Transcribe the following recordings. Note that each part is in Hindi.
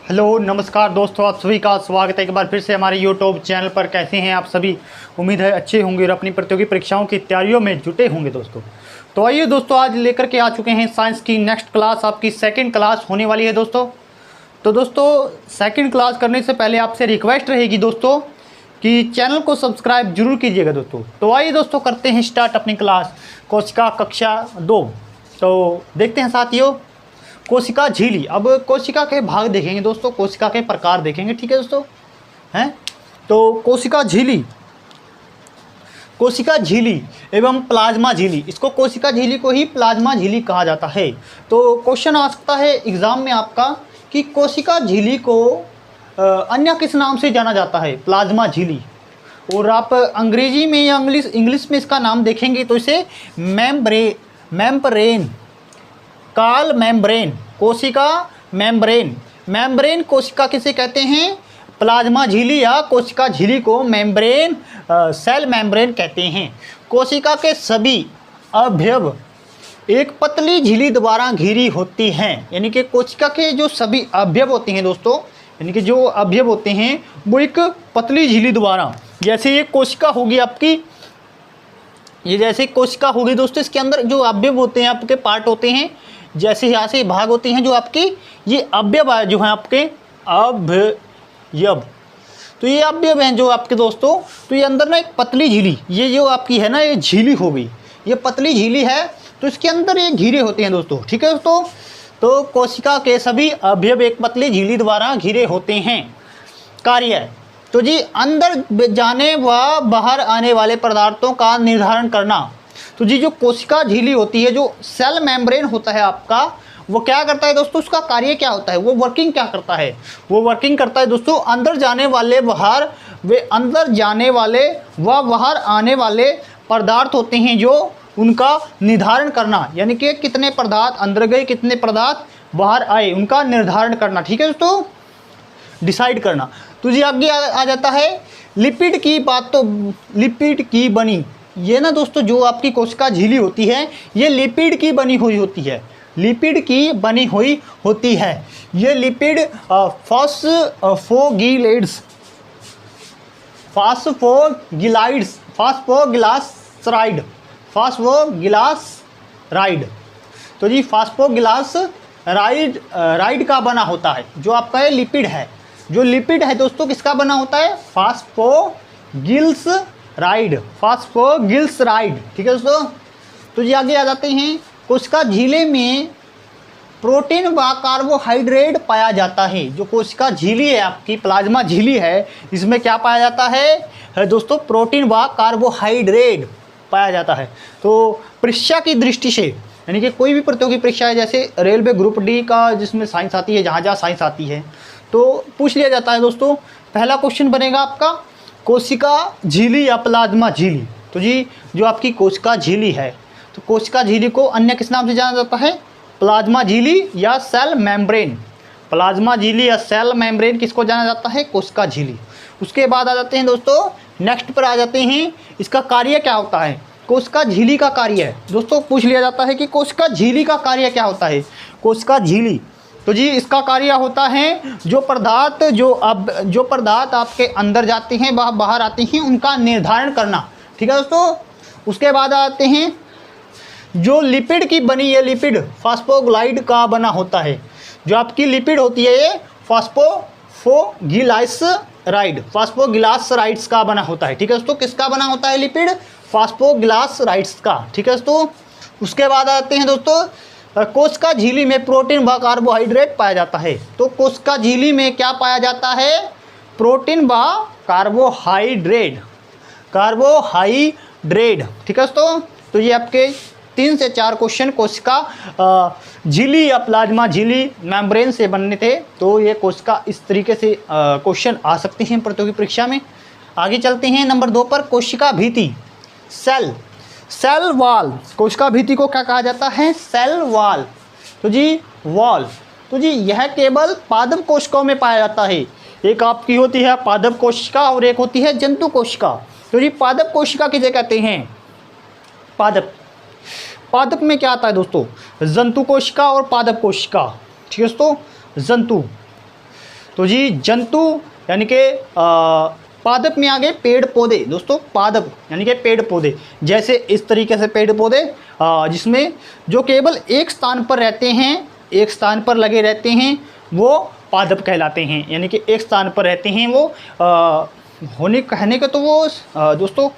हेलो नमस्कार दोस्तों, आप सभी का स्वागत है एक बार फिर से हमारे यूट्यूब चैनल पर। कैसे हैं आप सभी? उम्मीद है अच्छे होंगे और अपनी प्रतियोगी परीक्षाओं की तैयारियों में जुटे होंगे दोस्तों। तो आइए दोस्तों, आज लेकर के आ चुके हैं साइंस की नेक्स्ट क्लास। आपकी सेकंड क्लास होने वाली है दोस्तों। तो दोस्तों, सेकंड क्लास करने से पहले आपसे रिक्वेस्ट रहेगी दोस्तों कि चैनल को सब्सक्राइब जरूर कीजिएगा दोस्तों। तो आइए दोस्तों, करते हैं स्टार्ट अपनी क्लास कोशिका कक्षा 2। तो देखते हैं साथियों, कोशिका झिल्ली। अब कोशिका के भाग देखेंगे दोस्तों, कोशिका के प्रकार देखेंगे, ठीक है दोस्तों हैं। तो कोशिका झिल्ली एवं प्लाज्मा झिल्ली, इसको कोशिका झिल्ली को ही प्लाज्मा झिल्ली कहा जाता है। तो क्वेश्चन आ सकता है एग्जाम में आपका कि कोशिका झिल्ली को अन्य किस नाम से जाना जाता है? प्लाज्मा झिल्ली। और आप अंग्रेजी में या इंग्लिश में इसका नाम देखेंगे तो इसे मेम्ब्रेन, काल मेम्ब्रेन, कोशिका मेम्ब्रेन कोशिका किसे कहते हैं? प्लाज्मा झिल्ली या कोशिका झिल्ली को मेम्ब्रेन, सेल मेम्ब्रेन कहते हैं। कोशिका के सभी अवयव एक पतली झिल्ली द्वारा घिरी होती हैं। यानी कि कोशिका के जो सभी अवयव होते हैं दोस्तों, यानी कि जो अवयव होते हैं वो एक पतली झिल्ली द्वारा, जैसे ये कोशिका होगी आपकी, ये जैसे कोशिका होगी दोस्तों, इसके अंदर जो अवयव होते हैं, आपके पार्ट होते हैं, जैसे यहाँ से भाग होते हैं जो आपकी, ये अवयव जो हैं आपके अवयव। तो ये अवयव हैं जो आपके दोस्तों, तो ये अंदर ना एक पतली झिल्ली, ये जो आपकी है ना, ये झिल्ली हो गई, ये पतली झिल्ली है, तो इसके अंदर ये घिरे होते हैं दोस्तों, ठीक है दोस्तों। तो कोशिका के सभी अवयव एक पतली झिल्ली द्वारा घिरे होते हैं। कार्य, तो जी अंदर जाने व बाहर आने वाले पदार्थों का निर्धारण करना। तो जी जो कोशिका झिल्ली होती है, जो सेल मेम्ब्रेन होता है आपका, वो क्या करता है दोस्तों? उसका कार्य क्या होता है? वो वर्किंग क्या करता है? वो वर्किंग करता है दोस्तों, अंदर जाने वाले व बाहर आने वाले पदार्थ होते हैं जो उनका निर्धारण करना, यानी कि कितने पदार्थ अंदर गए, कितने पदार्थ बाहर आए, उनका निर्धारण करना, ठीक है दोस्तों, डिसाइड करना। तो जी आगे आ जाता है लिपिड की बात। तो लिपिड की बनी, ये ना दोस्तों जो आपकी कोशिका झिल्ली होती है, ये लिपिड की बनी हुई होती है, लिपिड की बनी हुई होती है। ये लिपिड फास्फोगिलासराइड, तो जी फास्फोगिलासराइड का बना होता है। जो आपका ये लिपिड है, जो लिपिड है दोस्तों, किसका बना होता है? फास्फोगिल्सराइड, ठीक है दोस्तों। तो जी आगे आ जाते हैं, कोशिका झिल्ली में प्रोटीन व कार्बोहाइड्रेट पाया जाता है। जो कोशिका झिल्ली है आपकी, प्लाज्मा झिल्ली है, इसमें क्या पाया जाता है दोस्तों? प्रोटीन व कार्बोहाइड्रेट पाया जाता है। तो परीक्षा की दृष्टि से, यानी कि कोई भी प्रतियोगी परीक्षा है, जैसे रेलवे ग्रुप डी का जिसमें साइंस आती है, जहाँ जहाँ साइंस आती है, तो पूछ लिया जाता है दोस्तों। पहला क्वेश्चन बनेगा आपका कोशिका झिल्ली या प्लाज्मा झिल्ली। तो जी जो आपकी कोशिका झिल्ली है, तो कोशिका झिल्ली को अन्य किस नाम से जाना जाता है? प्लाज्मा झिल्ली या सेल मेम्ब्रेन। प्लाज्मा झिल्ली या सेल मेम्ब्रेन किसको जाना जाता है? कोशिका झिल्ली। उसके बाद आ जाते हैं दोस्तों, नेक्स्ट पर आ जाते हैं, इसका कार्य क्या होता है? कोशिका झिल्ली का कार्य है दोस्तों, पूछ लिया जाता है कि कोशिका झिल्ली का कार्य क्या होता है? कोशिका झिल्ली, तो जी इसका कार्य होता है जो पदार्थ आपके अंदर जाते हैं, बाहर आते हैं, उनका निर्धारण करना, ठीक है दोस्तों। उसके बाद आते हैं, जो लिपिड की बनी, ये लिपिड फास्फोग्लाइड का बना होता है। जो आपकी लिपिड होती है, ये फास्फोगिलासराइड्स का बना होता है, ठीक है दोस्तों। किसका बना होता है लिपिड? फास्फोगिलासराइड्स का, ठीक है दोस्तों। उसके बाद आते हैं दोस्तों, कोशिका झिल्ली में प्रोटीन व कार्बोहाइड्रेट पाया जाता है। तो कोशिका झिल्ली में क्या पाया जाता है? प्रोटीन व कार्बोहाइड्रेट, ठीक है दोस्तों। तो ये आपके 3 से 4 क्वेश्चन कोशिका झिल्ली या प्लाज्मा झिल्ली मेम्ब्रेन से बनने थे। तो ये कोशिका इस तरीके से क्वेश्चन आ सकते हैं प्रतियोगी परीक्षा में। आगे चलते हैं नंबर 2 पर, कोशिका भित्ति, सेल वॉल। कोशिका भित्ति को क्या कहा जाता है? Cell wall. तो जी वॉल, तो जी यह केवल पादप कोशिकाओं में पाया जाता है। एक आपकी होती है पादप कोशिका और एक होती है जंतु कोशिका। तो जी पादप कोशिका किसे कहते हैं? पादप में क्या आता है दोस्तों? जंतु कोशिका और पादप कोशिका, ठीक है दोस्तों। जंतु तो जी जंतु यानी कि पादप में आ गए पेड़ पौधे दोस्तों, पादप यानी कि पेड़ पौधे, जैसे इस तरीके से पेड़ पौधे जिसमें जो केवल एक स्थान पर रहते हैं, एक स्थान पर लगे रहते हैं, वो पादप कहलाते हैं। यानी कि एक स्थान पर रहते हैं वो होने कहने का तो वो दोस्तों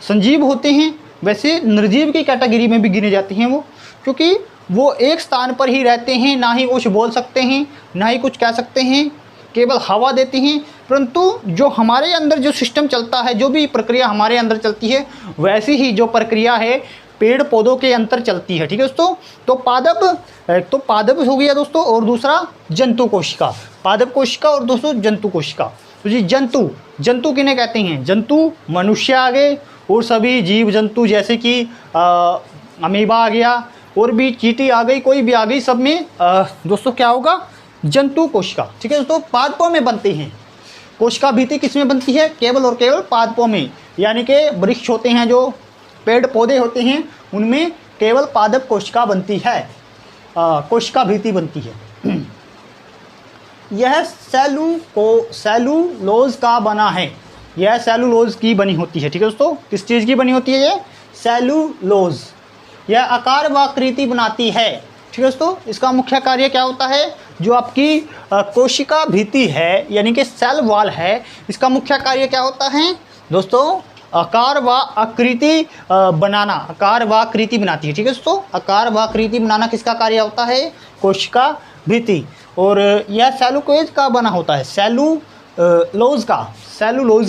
संजीव होते हैं, वैसे निर्जीव की कैटेगरी में भी गिने जाते हैं वो, क्योंकि वो एक स्थान पर ही रहते हैं, ना ही कुछ बोल सकते हैं, ना ही कुछ कह सकते हैं, केवल हवा देते हैं। परंतु जो हमारे अंदर जो सिस्टम चलता है, जो भी प्रक्रिया हमारे अंदर चलती है, वैसी ही जो प्रक्रिया है पेड़ पौधों के अंतर चलती है। ठीक है दोस्तों, तो पादप हो गया दोस्तों, और दूसरा जंतु कोशिका, पादप कोशिका और दोस्तों जंतु कोशिका। तो जी जंतु किन्हें कहते हैं? जंतु मनुष्य आ गए और सभी जीव जंतु, जैसे कि अमीबा आ गया और भी चींटी आ गई, कोई भी आ गई, सब में दोस्तों क्या होगा? जंतु कोशिका। ठीक है दोस्तों, पादपों में बनते हैं। कोशिका भित्ति किस में बनती है? केवल और केवल पादपों में, यानी कि वृक्ष होते हैं, जो पेड़ पौधे होते हैं, उनमें केवल पादप कोशिका बनती है, कोशिका भित्ति बनती है। यह सेलुलोज का बना है, यह सेलुलोज की बनी होती है। ठीक है दोस्तों, किस चीज़ की बनी होती है? ये सेलुलोज। यह आकार व आकृति बनाती है। ठीक है दोस्तों, इसका मुख्य कार्य क्या होता है? जो आपकी कोशिका भित्ति है, यानी कि सेल वॉल है, इसका मुख्य कार्य क्या होता है दोस्तों? आकार व आकृति बनाना, आकार व आकृति बनाती है। ठीक है दोस्तों, आकार व आकृति बनाना किसका कार्य होता है? कोशिका भित्ति। और यह सेलुलोज का बना होता है, सेलुलोज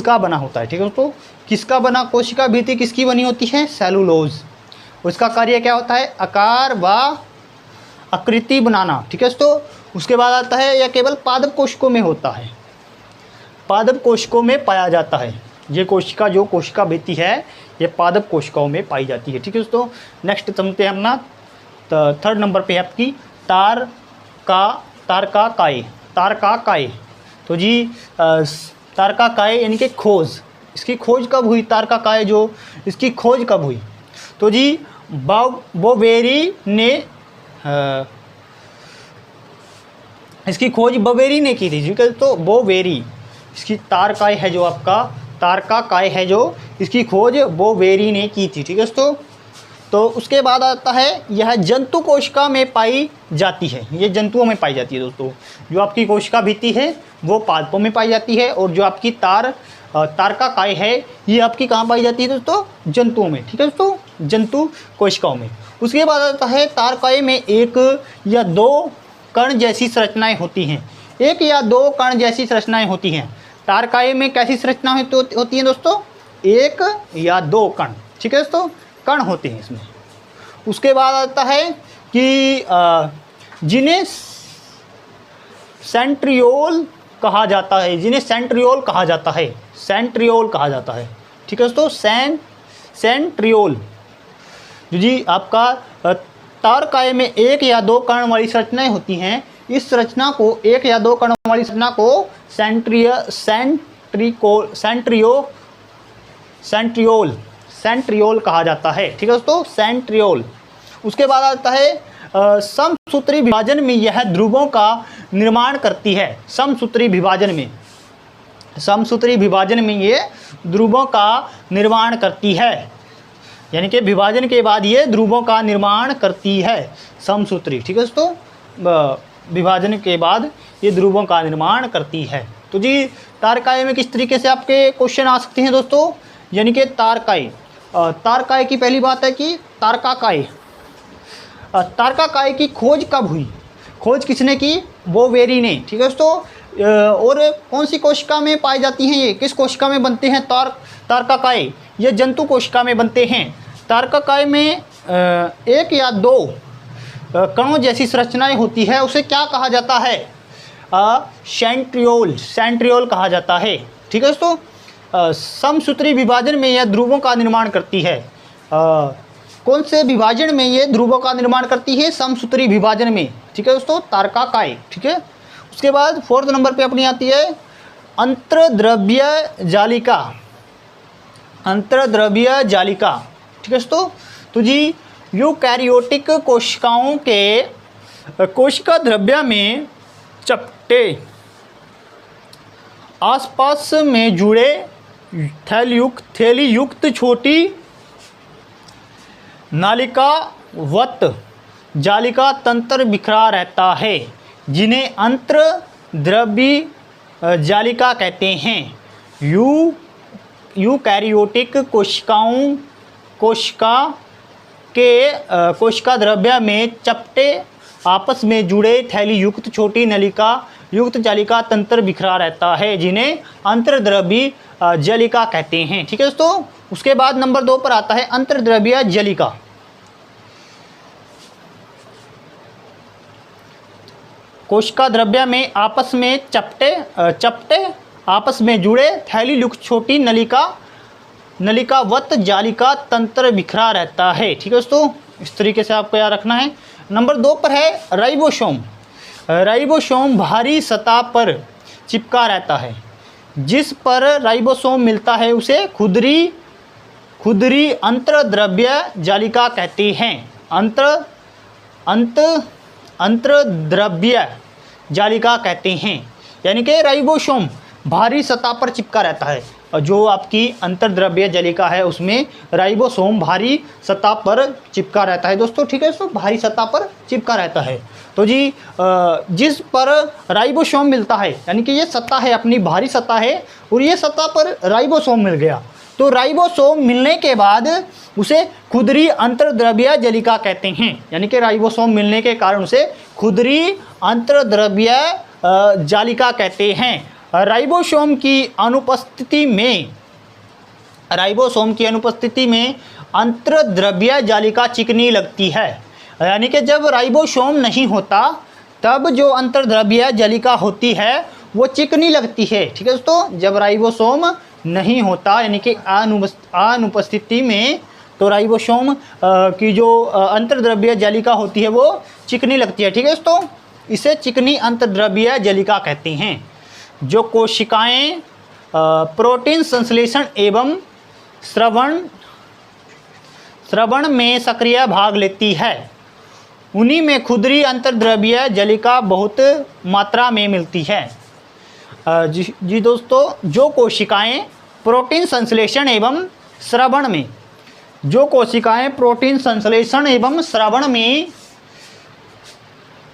का बना होता है। ठीक है दोस्तों, किसका बना? कोशिका भित्ति किसकी बनी होती है? सेलुलोज। उसका कार्य क्या होता है? आकार व आकृति बनाना। ठीक है दोस्तों, उसके बाद आता है यह केवल पादप कोशिकाओं में होता है, पादप कोशिकाओं में पाया जाता है। ये कोशिका, जो कोशिका भित्ति है, ये पादप कोशिकाओं में पाई जाती है। ठीक है दोस्तों, नेक्स्ट समझते हैं अपना थर्ड नंबर पे आपकी तारकाकाए। तो जी तारकाकाए यानी कि खोज, इसकी खोज कब हुई? तारकाकाए जो इसकी खोज कब हुई? तो जी बोवेरी ने इसकी खोज बोवेरी ने की थी। ठीक है, तो बोवेरी, इसकी तारकाए है जो आपका तारकाकाए है, जो इसकी खोज बोवेरी ने की थी। ठीक है दोस्तों, तो उसके बाद आता है यह जंतु कोशिका में पाई जाती है, ये जंतुओं में पाई जाती है दोस्तों। जो आपकी कोशिका भित्ति है वो पादपों में पाई जाती है, और जो आपकी तारकाकाए है ये आपकी कहाँ पाई जाती है दोस्तों? जंतुओं में। ठीक है दोस्तों, जंतु कोशिकाओं में। उसके बाद आता है तारकाए में एक या दो कण जैसी संरचनाएं होती हैं, एक या दो कण जैसी संरचनाएं होती हैं। तारकाए में कैसी संरचना होती हैं दोस्तों? एक या दो कण। ठीक है दोस्तों, कण होते हैं इसमें। उसके बाद आता है कि जिन्हें सेंट्रियोल कहा जाता है, जिन्हें सेंट्रियोल कहा जाता है, सेंट्रियोल कहा जाता है। ठीक है दोस्तों, सेंट्रियोल जो जी आपका तारकाए में एक या दो कण वाली संरचनाएं होती हैं, इस संरचना को, एक या दो कण वाली संरचना को सेंट्रियोल कहा जाता है। ठीक है दोस्तों, सेंट्रियोल। उसके बाद आता है समसूत्री विभाजन में यह ध्रुवों का निर्माण करती है। समसूत्री विभाजन में ये ध्रुवों का निर्माण करती है, यानी कि विभाजन के बाद ये ध्रुवों का निर्माण करती है, समसूत्री। ठीक है दोस्तों, विभाजन के बाद ये ध्रुवों का निर्माण करती है। तो जी तारकाए में किस तरीके से आपके क्वेश्चन आ सकते हैं दोस्तों? यानी कि तारकाए की पहली बात है कि तारकाकाए की खोज कब हुई? खोज किसने की? बोवेरी ने। ठीक है दोस्तों, और कौन सी कोशिका में पाई जाती हैं? ये किस कोशिका में बनते हैं तारकाकाए? ये जंतु कोशिका में बनते हैं। तारकाकाए में एक या दो कणों जैसी संरचनाएं होती है, उसे क्या कहा जाता है? सेंट्रियोल कहा जाता है। ठीक है दोस्तों, समसूत्री विभाजन में यह ध्रुवों का निर्माण करती है। कौन से विभाजन में ये ध्रुवों का निर्माण करती है? समसूत्री विभाजन में। ठीक है दोस्तों, तारकाकाए। ठीक है, उसके बाद फोर्थ नंबर पे अपनी आती है अंतर्द्रव्य जालिका। ठीक है दोस्तों, तो जी यूकैरियोटिक कोशिकाओं के कोशिका द्रव्य में चपटे आसपास में जुड़े थैली युक्त छोटी नालिकावत जालिका तंत्र बिखरा रहता है, जिन्हें अंतर्द्रव्यी जालिका कहते हैं। यूकैरियोटिक कोशिका द्रव्य में चपटे आपस में जुड़े थैली युक्त छोटी नलिका युक्त जालिका तंत्र बिखरा रहता है, जिन्हें अंतर्द्रव्यी जालिका कहते हैं। ठीक है दोस्तों, उसके बाद नंबर 2 पर आता है अंतर्द्रव्यीय जालिका। कोशिका द्रव्य में आपस में चपटे आपस में जुड़े थैली युक्त छोटी नलिकावत जालिका तंत्र बिखरा रहता है। ठीक है दोस्तों, इस तरीके से आपको याद रखना है। नंबर 2 पर है राइबोसोम। राइबोसोम भारी सतह पर चिपका रहता है। जिस पर राइबोसोम मिलता है उसे खुदरी अंतर्द्रव्य जालिका कहते हैं। अंतर्द्रव्य जालिका कहते हैं, यानी कि राइबोसोम भारी सतह पर चिपका रहता है। और जो आपकी अंतर्द्रव्य जालिका है उसमें राइबोसोम भारी सतह पर चिपका रहता है दोस्तों। ठीक है दोस्तों, भारी सतह पर चिपका रहता है। तो जी जिस पर राइबोसोम मिलता है, यानी कि ये सतह है अपनी भारी सतह है और ये सतह पर राइबोसोम मिल गया, तो राइबोसोम मिलने के बाद उसे खुदरी अंतर्द्रव्य जालिका कहते हैं। यानी कि राइबोसोम मिलने के कारण उसे खुदरी अंतर्द्रव्य जालिका कहते हैं। राइबोसोम की अनुपस्थिति में अंतर्द्रव्य जालिका चिकनी लगती है। यानी कि जब राइबोसोम नहीं होता तब जो अंतर्द्रव्य जालिका होती है वो चिकनी लगती है। ठीक है दोस्तों, जब राइबोसोम नहीं होता यानी कि अनुपस्थिति में, तो राइबोसोम की जो अंतर्द्रव्य जालिका होती है वो चिकनी लगती है। ठीक है दोस्तों, इसे चिकनी अंतर्द्रव्य जालिका कहते हैं। जो कोशिकाएं प्रोटीन संश्लेषण एवं श्रवण में सक्रिय भाग लेती है, उन्हीं में खुदरी अंतर्द्रव्य जालिका बहुत मात्रा में मिलती है। जी दोस्तों, जो कोशिकाएं प्रोटीन संश्लेषण एवं श्रवण में, जो कोशिकाएं प्रोटीन संश्लेषण एवं श्रवण में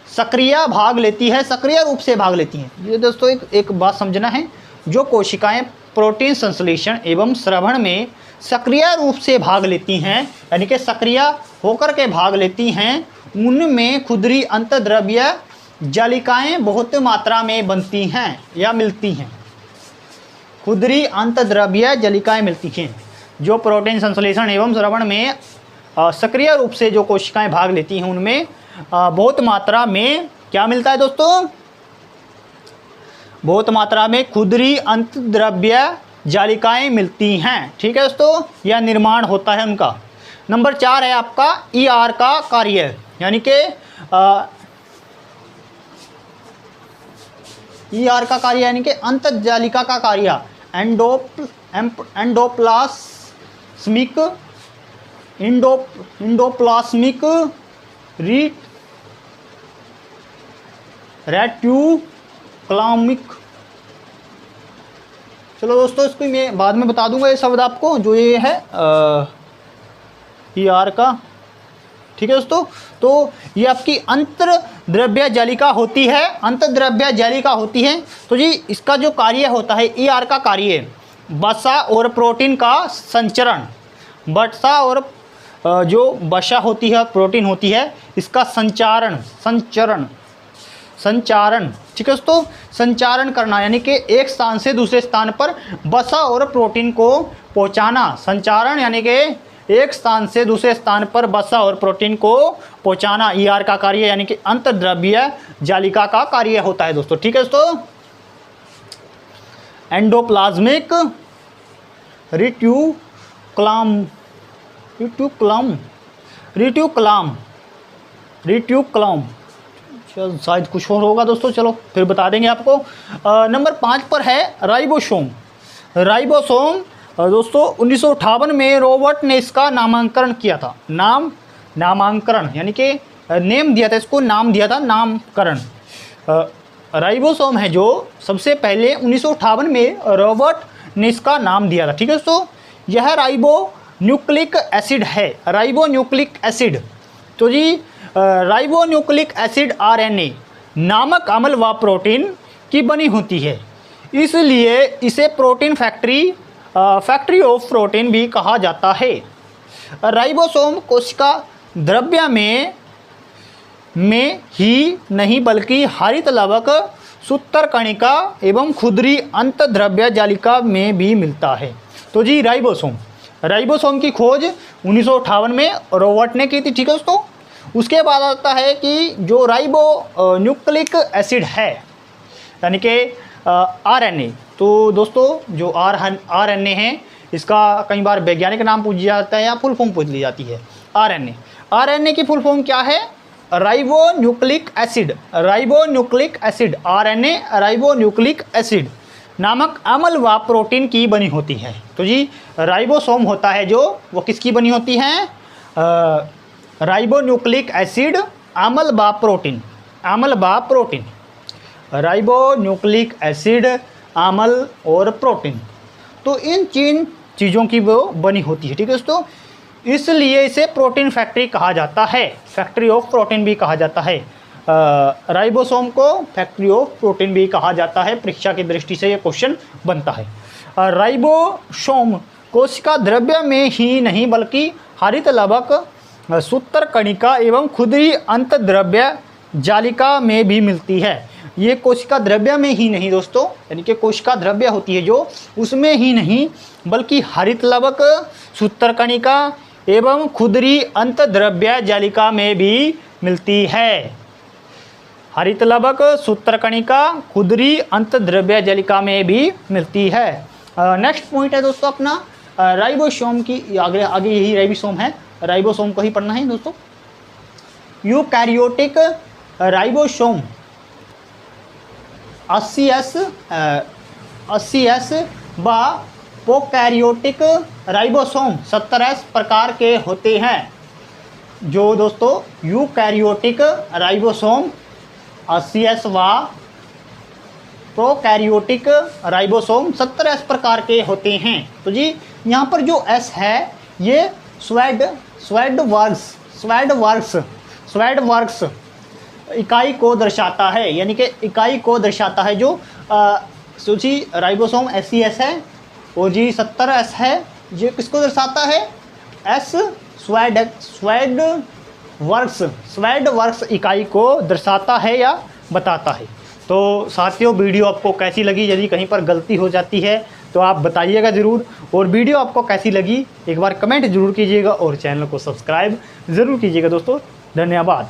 सक्रिय भाग लेती है, सक्रिय रूप से भाग लेती हैं। ये दोस्तों एक बात समझना है, जो कोशिकाएं प्रोटीन संश्लेषण एवं श्रवण में सक्रिय रूप से भाग लेती हैं, यानी कि सक्रिय होकर के भाग लेती हैं, उनमें खुदरी अंतर्द्रव्य जालिकाएं बहुत मात्रा में बनती हैं या मिलती हैं। खुदरी अंतर्द्रव्य जालिकाएं मिलती हैं। जो प्रोटीन संश्लेषण एवं श्रवण में सक्रिय रूप से जो कोशिकाएं भाग लेती हैं उनमें बहुत मात्रा में क्या मिलता है दोस्तों? बहुत मात्रा में खुदरी अंतर्द्रव्य जालिकाएं मिलती हैं। ठीक है दोस्तों, यह निर्माण होता है उनका। नंबर 4 है आपका ER का कार्य, यानी कि ER का कार्य यानी कि अंतर्जालिका का कार्य। एंडोप्लाज्मिक रेटिकुलमिक। चलो दोस्तों, इसको मैं बाद में बता दूंगा ये शब्द आपको, जो ये है ER का। ठीक है दोस्तों, तो ये आपकी अंतर्द्रव्य जालिका होती है, अंतर्द्रव्य जालिका होती है। तो जी इसका जो कार्य होता है ER का कार्य, वसा और प्रोटीन का संचरण, वसा और जो वसा होती है प्रोटीन होती है इसका संचारण। ठीक है दोस्तों, संचारण करना यानी कि एक स्थान से दूसरे स्थान पर वसा और प्रोटीन को पहुंचाना। संचारण यानी कि एक स्थान से दूसरे स्थान पर वसा और प्रोटीन को पहुंचाना ER का कार्य यानी कि अंतर्द्रव्य जालिका का कार्य होता है दोस्तों। ठीक है दोस्तों, एंडोप्लाज्मिक रेटिकुलम शायद कुछ और होगा दोस्तों, चलो फिर बता देंगे आपको। नंबर 5 पर है राइबोसोम। दोस्तों 1958 में रॉबर्ट ने इसका नामांकन किया था। नामांकन यानी कि नेम दिया था, इसको नाम दिया था, नामकरण। राइबोसोम है जो सबसे पहले 1958 में रॉबर्ट ने इसका नाम दिया था। ठीक है दोस्तों, यह राइबो न्यूक्लिक एसिड है, राइबो न्यूक्लिक एसिड। तो जी राइबो न्यूक्लिक एसिड आरएनए नामक अम्ल व प्रोटीन की बनी होती है, इसलिए इसे प्रोटीन फैक्ट्री ऑफ प्रोटीन भी कहा जाता है। राइबोसोम कोशिका द्रव्य में ही नहीं बल्कि हरित लवक, सूत्र कणिका एवं खुदरी अंतद्रव्य जालिका में भी मिलता है। तो जी राइबोसोम की खोज 1958 में रॉबर्ट ने की थी। ठीक है दोस्तों, उसके बाद आता है कि जो राइबो न्यूक्लिक एसिड है यानी कि आरएनए। तो दोस्तों जो आरएनए है इसका कई बार वैज्ञानिक नाम पूछ जाता है या फुल फॉर्म पूछ ली जाती है। आरएनए की फुल फॉर्म क्या है? Ribo nucleic acid RNA ribo nucleic acid नामक अम्ल व प्रोटीन की बनी होती है। तो जी राइबोसोम होता है जो वो किसकी बनी होती है? राइबो न्यूक्लिक एसिड अम्ल व प्रोटीन, राइबो न्यूक्लिक एसिड अम्ल और प्रोटीन, तो इन 3 चीज़ों की वो बनी होती है। ठीक है दोस्तों, इसलिए इसे प्रोटीन फैक्ट्री कहा जाता है, फैक्ट्री ऑफ प्रोटीन भी कहा जाता है। राइबोसोम को फैक्ट्री ऑफ प्रोटीन भी कहा जाता है। परीक्षा की दृष्टि से ये क्वेश्चन बनता है। राइबोसोम कोशिका द्रव्य में ही नहीं बल्कि हरित लवक, सूत्र कणिका एवं खुदरी अंतद्रव्य जालिका में भी मिलती है। ये कोशिका द्रव्य में ही नहीं दोस्तों, यानी कि कोशिका द्रव्य होती है जो उसमें ही नहीं बल्कि हरित लवक, सूत्र कणिका एवं खुदरी अंतद्रव्य जालिका में भी मिलती है। हरित लवक, सूत्र कणिका, खुदरी अंतद्रव्य जालिका में भी मिलती है। नेक्स्ट पॉइंट है दोस्तों अपना राइबोसोम की, आगे यही राइबोसोम है, राइबोसोम को ही पढ़ना है दोस्तों। यूकैरियोटिक राइबोसोम 80S व प्रोकैरियोटिक राइबोसोम 70S प्रकार के होते हैं। जो दोस्तों यूकैरियोटिक राइबोसोम 80S व प्रोकैरियोटिक राइबोसोम 70S प्रकार के होते हैं। तो जी यहाँ पर जो S है ये स्वेड वर्क्स इकाई को दर्शाता है, यानी कि इकाई को दर्शाता है। जो सूची राइबोसोम 80S है और जी 70S है, ये किसको दर्शाता है? S स्वेड वर्क्स इकाई को दर्शाता है या बताता है। तो साथियों वीडियो आपको कैसी लगी? यदि कहीं पर गलती हो जाती है तो आप बताइएगा ज़रूर, और वीडियो आपको कैसी लगी एक बार कमेंट ज़रूर कीजिएगा और चैनल को सब्सक्राइब ज़रूर कीजिएगा दोस्तों। धन्यवाद।